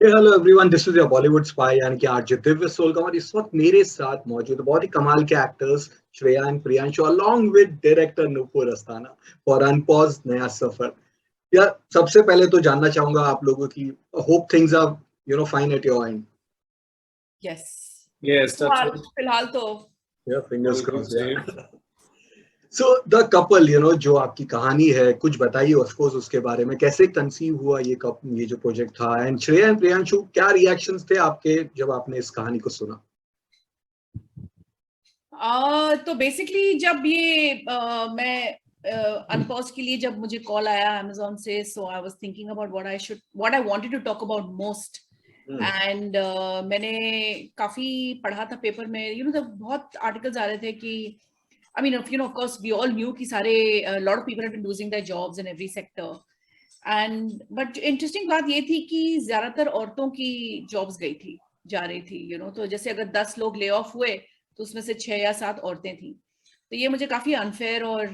Hello everyone, this is your Bollywood spy यानी कि RJ Divya सोलकमर। इस वक्त मेरे साथ मौजूद है बहुत ही कमाल के actors Shreya and Priyanshu along with director Nupur Asthana for unpause नया सफर। यार, सबसे पहले तो जानना चाहूंगा आप लोगों की hope things are fine at your end. Yes Yes, that's फिलहाल what फिलहाल तो या fingers all good cross say. यार। सो द कपल, जो आपकी कहानी है, कुछ बताइए ऑफ कोर्स उसके बारे में। कैसे कंसीव हुआ ये जो प्रोजेक्ट था, एंड श्रेया एंड प्रियांशु, क्या रिएक्शंस थे आपके जब आपने इस कहानी को सुना? तो बेसिकली जब ये मैं अनपॉज के लिए जब मुझे कॉल आया अमेज़न से, so I was thinking about what I wanted to talk about most. And मैंने काफी पढ़ा था पेपर में, बहुत आर्टिकल्स आ रहे थे कि I mean, of course, we all knew कि सारे lot of people have been losing their jobs in every sector. And but interesting बात ये थी कि ज्यादातर औरतों की jobs जा रही थी, तो जैसे अगर 10 लोग ले ऑफ हुए तो उसमें से 6 या 7 औरतें थी। तो ये मुझे काफी अनफेयर और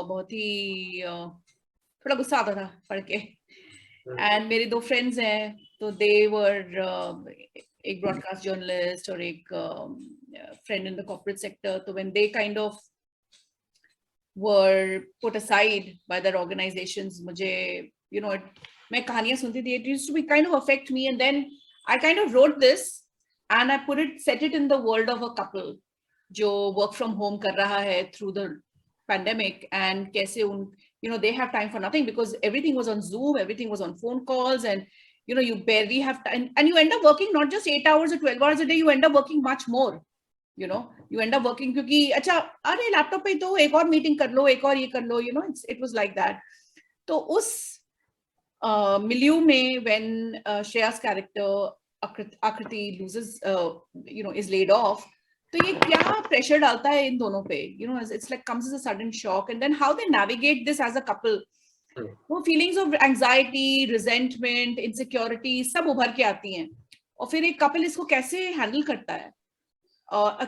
बहुत ही थोड़ा गुस्सा आता था पढ़ के। एंड मेरे 2 फ्रेंड्स हैं, तो दे वर एक ब्रॉडकास्ट जर्नलिस्ट और एक friend in the corporate sector. तो when they kind of were put aside by their organizations, मुझे मैं कहानियां सुनती थी, it used to be kind of affect me, and then I kind of wrote this and I set it in the world of a couple जो work from home कर रहा है through the pandemic, and कैसे they have time for nothing because everything was on Zoom, everything was on phone calls, and you barely have time, and you end up working not just 8 hours or 12 hours a day, you end up working much more. You end up working क्योंकि अच्छा, अरे laptop पे तो एक और meeting कर लो, एक और ये कर लो, it was like that. तो उस milieu में when Shreya's character Akriti loses, is laid off, तो ये क्या pressure डालता है इन दोनों पे, it's like comes as a sudden shock, and then how they navigate this as a couple, वो feelings of anxiety, resentment, insecurity सब उभर के आती हैं, और फिर एक couple इसको कैसे handle करता है,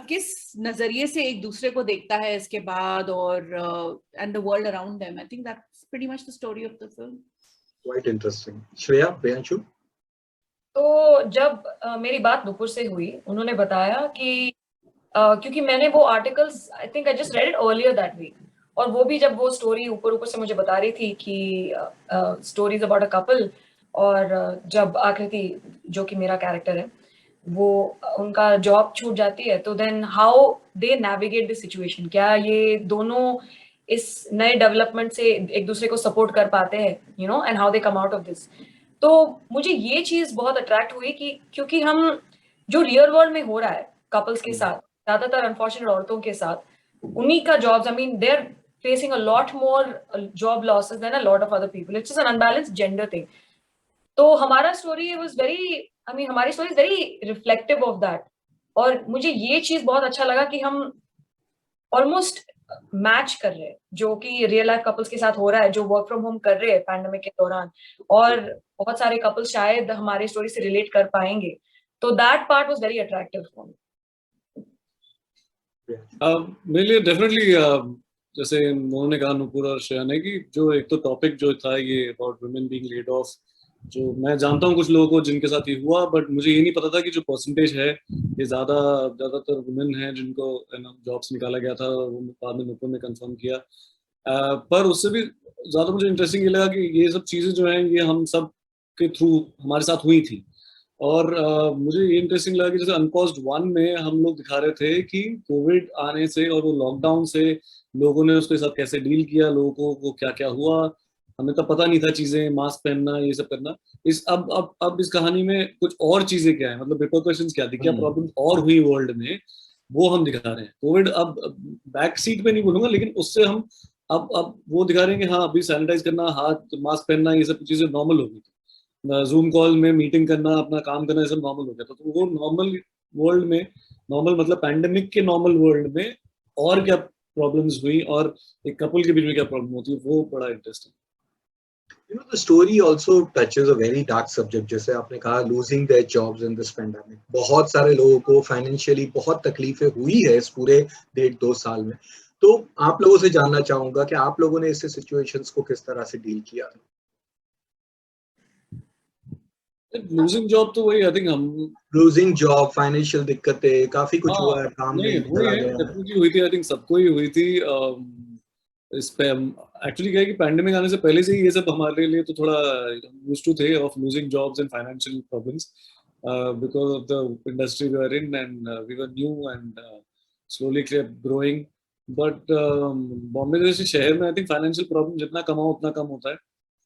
किस नजरिए से एक दूसरे को देखता है इसके बाद, और and the world around them. I think that's pretty much the story of the film. Quite interesting. Shreya, Priyanshu? तो जब मेरी बात नुपुर से हुई, उन्होंने बताया कि क्योंकि मैंने वो articles, I think I just read it earlier that week, और वो भी जब वो स्टोरी ऊपर ऊपर से मुझे बता रही थी कि स्टोरीज अबाउट अ कपल, और जब आकृति जो कि मेरा कैरेक्टर है वो उनका जॉब छूट जाती है, तो then how they navigate the situation, क्या ये दोनों इस नए डेवलपमेंट से एक दूसरे को सपोर्ट कर पाते हैं, and how they come out of this. तो मुझे ये चीज बहुत अट्रैक्ट हुई कि क्योंकि हम जो रियल वर्ल्ड में हो रहा है कपल्स के साथ, ज्यादातर अनफॉर्चुनेट औरतों के साथ, उन्हीं का jobs, I mean they are facing a lot more job losses than a lot of other people. It's an unbalanced gender thing. तो हमारा स्टोरी वाज वेरी, हमारी story is very reflective of that, और मुझे ये चीज बहुत अच्छा लगा कि हम ऑलमोस्ट मैच कर रहे हैं जो कि रियल लाइफ कपल्स के साथ हो रहा है, जो वर्क फ्रॉम होम कर रहे हैं पैंडेमिक के दौरान, और बहुत सारे कपल्स शायद हमारी स्टोरी से रिलेट कर पाएंगे। तो that part was very attractive for me. मेरे लिए डेफिनेटली जैसे उन्होंने कहा, नूपुर और श्रेया ने, कि जो एक तो टॉपिक जो था ये about women being laid off, जो मैं जानता हूँ कुछ लोगों को जिनके साथ ये हुआ, बट मुझे ये नहीं पता था कि जो परसेंटेज है ये ज्यादातर वुमेन है जिनको जॉब्स निकाला गया था, वो बाद में नूपुर ने कंफर्म किया। पर उससे भी ज्यादा मुझे इंटरेस्टिंग ये लगा कि ये सब चीजें जो हैं ये हम सब के थ्रू हमारे साथ हुई थी, और मुझे ये इंटरेस्टिंग लगा कि जैसे अनपॉज्ड 1 में हम लोग दिखा रहे थे कि कोविड आने से और वो लॉकडाउन से लोगों ने उसके साथ कैसे डील किया, लोगों को क्या क्या हुआ, हमें तो पता नहीं था चीजें, मास्क पहनना, ये सब करना। इस अब इस कहानी में कुछ और चीजें क्या है, मतलब रिपरकशंस क्या थी, क्या प्रॉब्लम और हुई वर्ल्ड में, वो हम दिखा रहे हैं। कोविड अब बैक सीट पे नहीं बोलूंगा, लेकिन उससे हम अब वो दिखा रहे हैं कि हाँ, अभी सैनिटाइज करना, हाथ मास्क पहनना, ये सब चीजें नॉर्मल हो गई थी, जूम कॉल में मीटिंग करना, अपना काम करना, ये सब नॉर्मल हो गया था। तो वो नॉर्मल वर्ल्ड में, नॉर्मल मतलब पैंडेमिक के नॉर्मल वर्ल्ड में और क्या प्रॉब्लम्स हुई, और एक कपल के बीच में क्या प्रॉब्लम होती है, वो बड़ा interesting. The story also touches a very dark subject, जैसे आपने कहा, losing their jobs in this pandemic। बहुत सारे लोगों को फाइनेंशियली बहुत तकलीफें हुई है इस पूरे 1.5-2 साल में। तो आप लोगों से जानना चाहूंगा कि आप लोगों ने इस सिचुएशंस को किस तरह से डील किया। लूजिंग जॉब तो वही आई थिंक हम लूजिंग जॉब, फाइनेंशियल दिक्कतें, काफी कुछ हाँ हुआ है, काम नहीं नहीं हुई चला है, गया है। डेफिनेटली हुई थी, आई थिंक सबको ही हुई थी। इस पे एक्चुअली क्या है कि पैंडेमिक आने से पहले से ही ये सब हमारे लिए तो थोड़ा यूज्ड टू थे of losing jobs and financial problems because of the industry we are in and we were new and slowly kept growing. But Bombay जैसे शहर में आई थिंक फाइनेंशियल प्रॉब्लम जितना कमाओ उतना कम होता है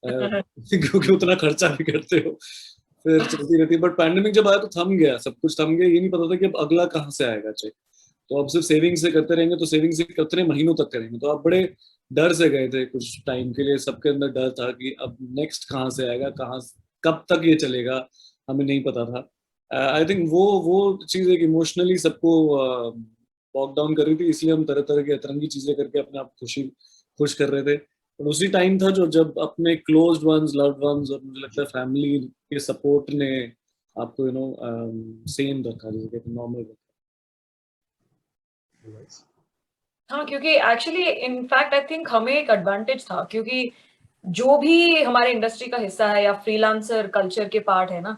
क्योंकि उतना खर्चा भी करते हो, फिर चलती रहती है। बट पैंडेमिक जब आया तो थम गया, सब कुछ थम गया, ये नहीं पता था कि अब अगला कहाँ से आएगा चेक। तो अब सिर्फ सेविंग से करते रहेंगे, तो सेविंग से कितने महीनों तक करेंगे, तो आप बड़े डर से गए थे कुछ टाइम के लिए, सबके अंदर डर था कि अब नेक्स्ट कहाँ से आएगा, कहाँ कब तक ये चलेगा, हमें नहीं पता था। आई थिंक वो चीज एक इमोशनली सबको वॉक डाउन कर रही थी, इसलिए हम तरह तरह की अतरंगी चीजें करके अपने आप खुश कर रहे थे। और उसी टाइम था जो जब अपने क्लोज्ड वंस, लव्ड वंस और मुझे लगता है फैमिली के सपोर्ट ने आपको सेम रखा, जैसे कहते नॉर्मल रखा। हाँ, क्योंकि एक्चुअली इनफैक्ट आई थिंक हमें एक एडवांटेज था, क्योंकि जो भी हमारे इंडस्ट्री का हिस्सा है या फ्रीलांसर कल्चर के पार्ट है ना,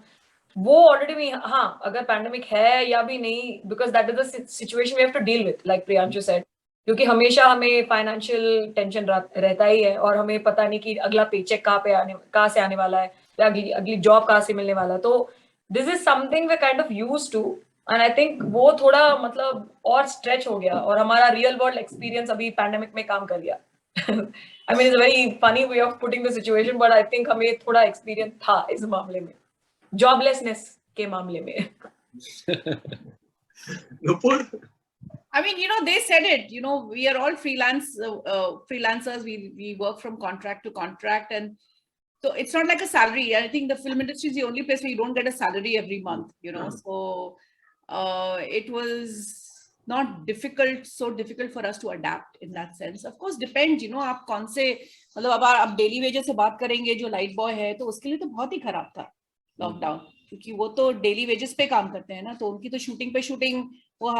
वो ऑलरेडी भी, हाँ अगर पैंडेमिक है या भी नहीं, because that is the situation we have to deal with, like Priyanshu said, क्योंकि हमेशा हमें फाइनेंशियल टेंशन रहता ही है, और हमें पता नहीं कि अगला पेचेक कहाँ से आने वाला है, या अगली जॉब कहाँ से मिलने वाला है। तो this is something we kind of used to, and I think वो थोड़ा मतलब और स्ट्रेच हो गया, और हमारा रियल वर्ल्ड एक्सपीरियंस अभी पैंडेमिक में काम कर गया। I mean it's a very funny way of putting the situation, but I think हमें थोड़ा एक्सपीरियंस था इस मामले में, जॉबलेसनेस के मामले में। Nupur? I mean, they said it. We are all freelancers. We work from contract to contract, and so it's not like a salary. I think the film industry is the only place where you don't get a salary every month. So it was not so difficult for us to adapt in that sense. Of course, depends. आप कौन से मतलब अब आप daily wages से बात करेंगे, जो लाइट बॉय है तो उसके लिए तो बहुत ही खराब था लॉकडाउन, क्योंकि वो तो डेली वेजेस पे काम करते हैं ना, तो उनकी तो शूटिंग पे शूटिंग, वो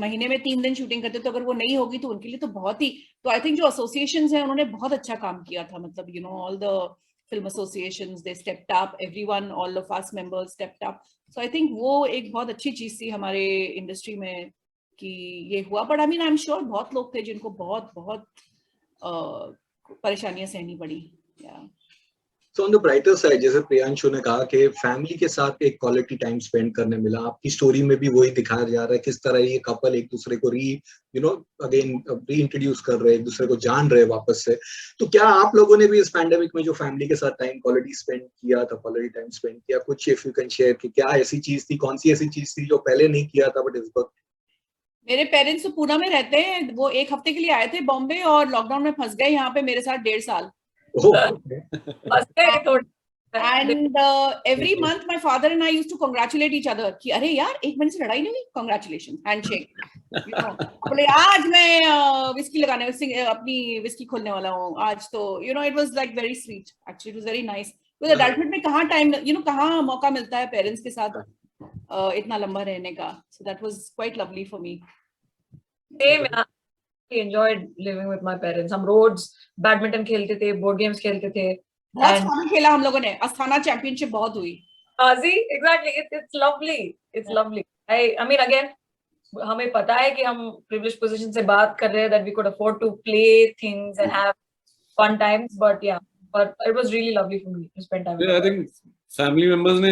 महीने में 3 दिन शूटिंग करते, तो अगर वो नहीं होगी तो उनके लिए तो बहुत ही, तो आई थिंक जो एसोसिएशंस हैं उन्होंने बहुत अच्छा काम किया था, मतलब all the film associations they stepped up, everyone, all of us members stepped up. So I think वो एक बहुत अच्छी चीज थी हमारे इंडस्ट्री में कि ये हुआ। But I mean I am sure बहुत लोग थे जिनको बहुत बहुत परेशानियां सहनी पड़ी। So on the brighter side, जैसे प्रियांशु ने कहा कि फैमिली के साथ एक क्वालिटी टाइम स्पेंड करने मिला, आपकी स्टोरी में भी वही दिखाया जा रहा है किस तरह ये कपल एक दूसरे को अगेन री इंट्रोड्यूस कर रहे हैं, एक दूसरे को जान रहे हैं वापस से। तो क्या आप लोगों ने भी इस पैंडेमिक में जो फैमिली के साथ टाइम क्वालिटी स्पेंड किया था, क्वालिटी टाइम स्पेंड किया, कुछ इफ यू कैन शेयर कि क्या ऐसी चीज थी, कौन सी ऐसी चीज थी जो पहले नहीं किया था बट इस वक्त? मेरे पेरेंट्स तो पुणे में रहते हैं, वो 1 हफ्ते के लिए आए थे बॉम्बे और लॉकडाउन में फंस गए यहाँ पे मेरे साथ 1.5 साल। And every month my father and I used to congratulate each other कि अरे यार 1 महीने से लड़ाई नहीं हुई, congratulations, handshake. बोले आज मैं विस्की लगाने अपनी विस्की खोलने वाला हूँ आज, तो it was like very sweet, actually it was very nice. because adulthood में कहाँ टाइम कहाँ मौका मिलता है पेरेंट्स के साथ इतना लंबा रहने का, so that was quite lovely for me. Same, I enjoyed living with my parents. हम रोज बैडमिंटन खेलते थे, बोर्ड गेम्स खेलते थे, बहुत फन खेला हम लोगों ने, अस्थाना चैंपियनशिप बहुत हुई। see, exactly, it's lovely, it's lovely. I mean again, हमें पता है कि हम privileged position से बात कर रहे हैं, that we could afford to play things and have fun times, but yeah, but it was really lovely for me to spend time with I think family members ने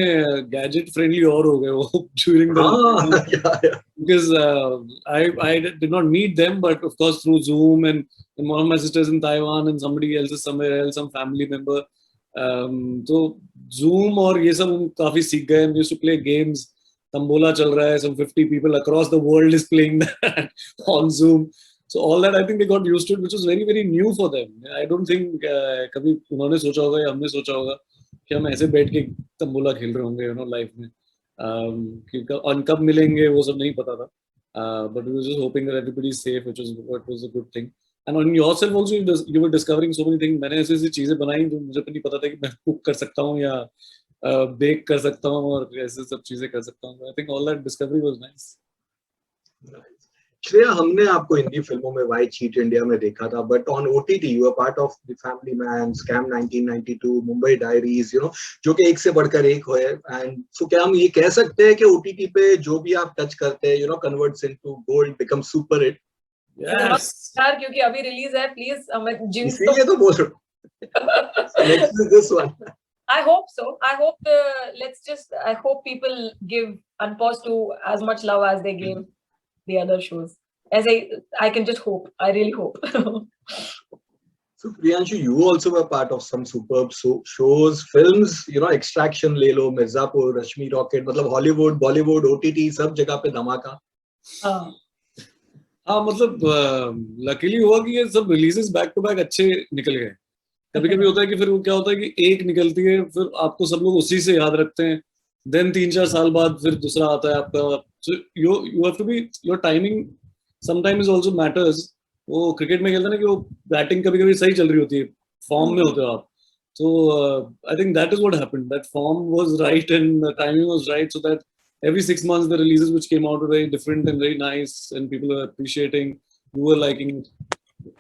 gadget friendly और हो गए वो during the because I did not meet them, but of course through Zoom, and one of my sisters in Taiwan and somebody else is somewhere else, some family member, तो Zoom और ये सब काफी सीख गए। We used to play games, tambola चल रहा है, some 50 people across the world is playing that on Zoom. So all that I think they got used to it, which was very very new for them. I don't think कभी उन्होंने सोचा होगा या हमने सोचा होगा कि हम ऐसे बैठ के तंबोला खेल रहे होंगे लाइफ में, क्योंकि कब मिलेंगे वो सब नहीं पता था, but we were just hoping that everybody is safe, which was a good thing. And on yourself also you were discovering so many things. मैंने ऐसी ऐसी चीजें बनाई जो मुझे नहीं पता था कि मैं कुक कर सकता हूँ या बेक कर सकता हूँ और ऐसे सब चीजें कर सकता हूँ. I think all that discovery was nice. Shreya, हमने आपको हिंदी फिल्मों में वाई चीट इंडिया में देखा था, but on OTT you are part of the Family Man, Scam 1992, Mumbai Diaries, जो कि एक से बढ़कर एक हुए। एंड सो क्या हम ये कह सकते हैं कि ओटीटी पे जो भी आप टच करते हैं converts into gold, become super hit? Yes. यार क्योंकि अभी रिलीज है, प्लीज मैं जिंक्स इसीलिए तो बोल रहा next is this one. I hope so. I hope I hope people give Unpause to as much love as they gave the other shows. I can just hope. I really hope. So Priyanshu, you also were part of some superb shows, films, Extraction ले लो, मिर्जापुर, रश्मि rocket, मतलब Hollywood, Bollywood, OTT सब जगह पे धमाका। हाँ मतलब luckily हुआ कि ये सब रिलीजेस बैक टू बैक अच्छे निकल गए। कभी कभी होता है कि फिर वो क्या होता है कि एक निकलती है, फिर आपको सब लोग उसी से याद रखते हैं, देन 3-4 साल बाद फिर दूसरा आता है आपका। So you have to be, your timing sometimes also matters. वो क्रिकेट में खेलते हैं ना कि वो बैटिंग कभी कभी सही चल रही होती है, फॉर्म में होते हो आप, so I think that is what happened, that form was right and the timing was right, so that every 6 months the releases which came out were very different and very nice and people were appreciating, you were liking it.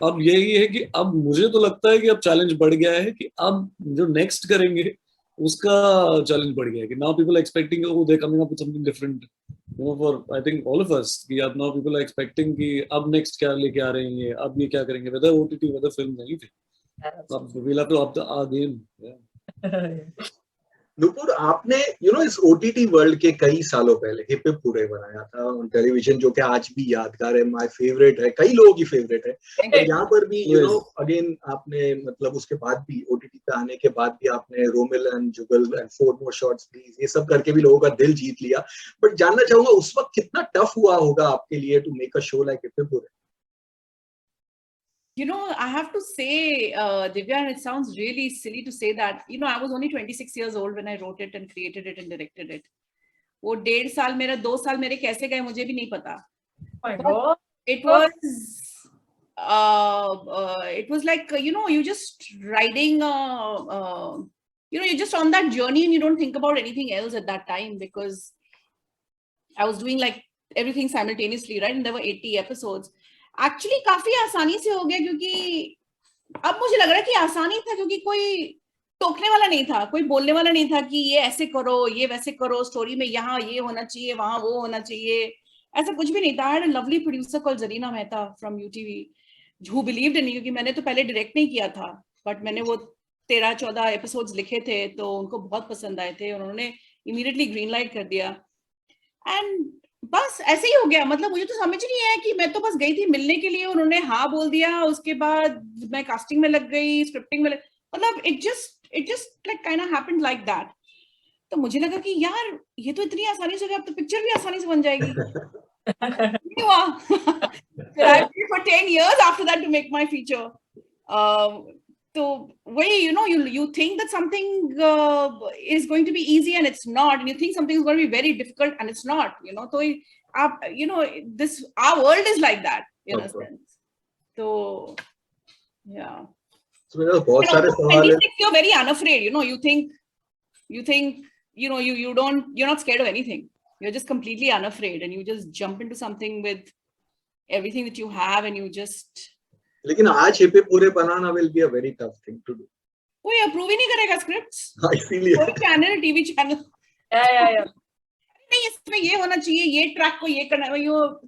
अब यही है कि अब मुझे तो लगता है कि अब चैलेंज बढ़ गया है कि अब जो नेक्स्ट करेंगे उसका चैलेंज बढ़ गया है कि now people are expecting, oh they're coming up with something different, for I think all of us, कि अब now people are expecting कि अब next क्या लेके आ रहे हैं, अब ये क्या करेंगे, whether OTT, whether film, anything. We'll have to up our game. Yeah. Nupur, आपने इस ओटीटी वर्ल्ड के कई सालों पहले हिप हिप पूरे बनाया था ऑन टेलीविजन, जो कि आज भी यादगार है, माय फेवरेट है, कई लोगों की फेवरेट है। और यहाँ पर भी अगेन आपने मतलब उसके बाद भी ओटीटी पे आने के बाद भी आपने Romil and Jugal and 4 more shots please ये सब करके भी लोगों का दिल जीत लिया। बट जानना चाहूंगा उस वक्त कितना टफ हुआ होगा आपके लिए to make a show like hip hip hurray? I have to say, Divya, and it sounds really silly to say that, I was only 26 years old when I wrote it and created it and directed it. वो 1.5 साल मेरा 2 साल मेरे कैसे गए मुझे भी नहीं पता. It was like, you just riding, you're just on that journey and you don't think about anything else at that time, because I was doing like everything simultaneously, right? And there were 80 episodes. Actually काफी आसानी से हो गया, क्योंकि अब मुझे लग रहा है कि आसानी था क्योंकि कोई टोकने वाला नहीं था, कोई बोलने वाला नहीं था कि ये ऐसे करो, ये वैसे करो, स्टोरी में यहाँ ये होना चाहिए, वहां वो होना चाहिए, ऐसा कुछ भी नहीं था। I had a lovely producer called Zarina Mehta from UTV who believed in me, क्योंकि मैंने तो पहले डायरेक्ट नहीं किया था, बट मैंने वो 13-14 एपिसोड्स लिखे थे तो उनको बहुत पसंद आए थे, उन्होंने इमीडिएटली ग्रीन लाइट कर दिया एंड बस ऐसे ही हो गया। मतलब मुझे तो समझ नहीं है कि मैं तो बस गई थी मिलने के लिए, उन्होंने हाँ बोल दिया, उसके बाद मैं कास्टिंग में लग गई, स्क्रिप्टिंग में मतलब it just like kind of happened like that. तो मुझे लगा कि यार ये तो इतनी आसानी से हो गया, अब तो पिक्चर भी आसानी से बन जाएगी। नहीं हुआ। फिर I waited for 10 years after that to make my feature. तो वही you think that something is going to be easy and it's not, and you think something is going to be very difficult and it's not, तो आप this our world is like that in a sense. So yeah, so मेरा बहुत सारे सवाल है। You're very unafraid, you think you're not scared of anything, you're just completely unafraid and you just jump into something with everything that you have and you just. लेकिन आज hip hip पूरे बनाना will be a very tough thing to do. कोई approve ही नहीं करेगा scripts, इसीलिए कोई channel, TV channel नहीं इसमें ये होना चाहिए, ये ट्रैक को ये करना है,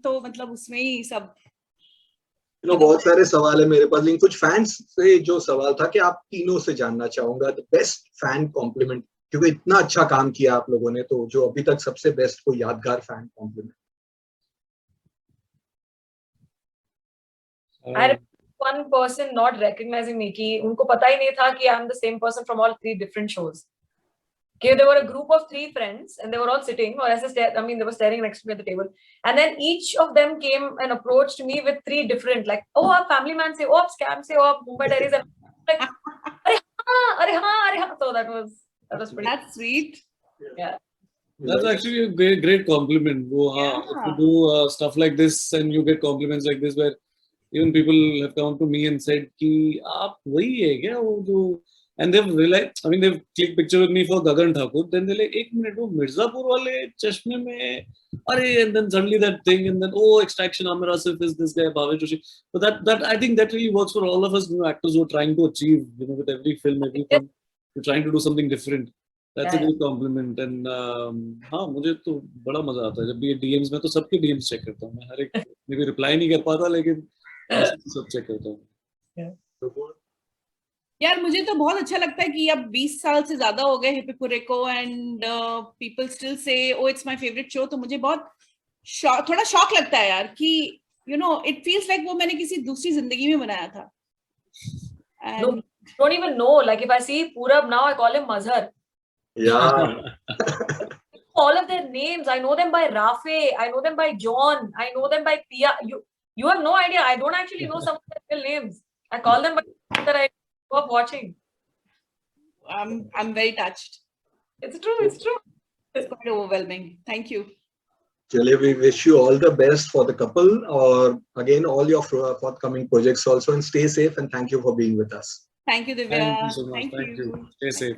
तो मतलब उसमें ही सब बहुत सारे सवाल है मेरे पास, लेकिन कुछ फैंस से जो सवाल था कि आप तीनों से जानना चाहूंगा द बेस्ट फैन कॉम्प्लीमेंट, क्योंकि इतना अच्छा काम किया आप लोगों ने, तो जो अभी तक सबसे बेस्ट कोई यादगार fan compliment? One person not recognizing me, कि उनको पता ही नहीं था कि I'm the same person from all 3 different shows. Okay, there were a group of 3 friends and they were all sitting, or they were staring next to me at the table, and then each of them came and approached me with 3 different, like, oh आप Family Man से, oh आप Scam से, oh आप Mumbai Diaries, and like अरे हाँ, so that was pretty. That's sweet. Yeah. That's actually a great compliment. If you do stuff like this and you get compliments like this, where even people have come to me and said कि आप वही है क्या वो जो and they've realized, I mean, they've clicked picture with me for Gagan Thakur, then they're like, 1 minute, वो मिर्जापुर वाले चश्मे में, अरे, and then suddenly that thing, and then, oh, Extraction, Amir Asif is this guy, Bhavesh Joshi. But that I think that really works for all of us new actors who are trying to achieve, you know, with every film, we're trying to do something different. That's a good compliment. And हाँ, मुझे तो बड़ा मजा आता है जब भी DMs में, तो सबके DMs चेक करता हूँ मैं, हर एक में भी रिप्लाई नहीं कर पाता, लेकिन सब चेक करता हूँ। यार मुझे तो बहुत अच्छा लगता है कि अब 20 साल से ज्यादा हो गए हिप्पोक्रेट को, and people still say oh it's my favourite show. तो मुझे बहुत थोड़ा शॉक लगता है यार कि you know it feels like वो मैंने किसी दूसरी जिंदगी में बनाया था। No, don't even know, like if I see Purab now, I call him Mazhar. Yeah. All of their names, I know them by Rafe, I know them by John, I know them by Pia. You have no idea. I don't actually know some of their real names. I call them by that I grew up watching. I'm very touched. It's true. It's true. It's quite overwhelming. Thank you. Chale, we wish you all the best for the couple, or again all your forthcoming projects also, and stay safe, and thank you for being with us. Thank you, Divya. Thank you so much. Thank you. Stay safe.